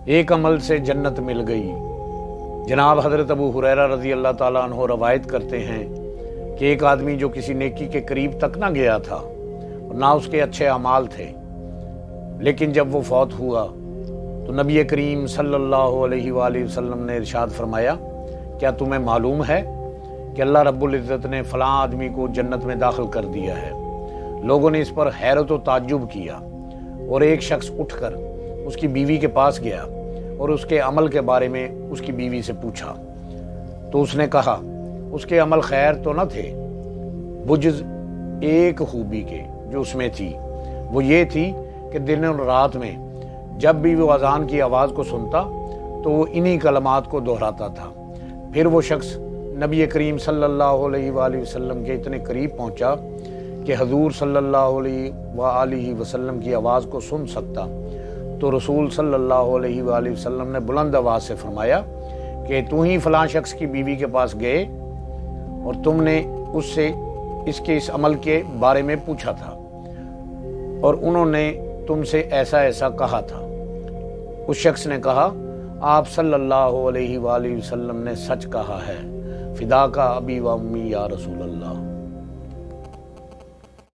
ایک عمل سے جنت مل گئی۔ جناب حضرت ابو ہریرہ رضی اللہ تعالیٰ عنہ روایت کرتے ہیں کہ ایک آدمی جو کسی نیکی کے قریب تک نہ گیا تھا اور نہ اس کے اچھے اعمال تھے، لیکن جب وہ فوت ہوا تو نبی کریم صلی اللہ علیہ وآلہ وسلم نے ارشاد فرمایا، کیا تمہیں معلوم ہے کہ اللہ رب العزت نے فلاں آدمی کو جنت میں داخل کر دیا ہے؟ لوگوں نے اس پر حیرت و تعجب کیا، اور ایک شخص اٹھ کر اس کی بیوی کے پاس گیا اور اس کے عمل کے بارے میں اس کی بیوی سے پوچھا، تو اس نے کہا اس کے عمل خیر تو نہ تھے، بجز ایک خوبی کے جو اس میں تھی، وہ یہ تھی کہ دن اور رات میں جب بھی وہ اذان کی آواز کو سنتا تو وہ انہی کلمات کو دہراتا تھا۔ پھر وہ شخص نبی کریم صلی اللہ علیہ وآلہ وسلم کے اتنے قریب پہنچا کہ حضور صلی اللہ علیہ وآلہ وسلم کی آواز کو سن سکتا، تو رسول صلی اللہ علیہ وآلہ وسلم نے بلند آواز سے فرمایا کہ تو ہی فلاں شخص کی بیوی کے پاس گئے اور تم نے اس سے اس عمل کے بارے میں پوچھا تھا، اور انہوں نے تم سے ایسا ایسا کہا تھا۔ اس شخص نے کہا، آپ صلی اللہ علیہ وآلہ وسلم نے سچ کہا ہے، فدا کا ابی و امی یا رسول اللہ۔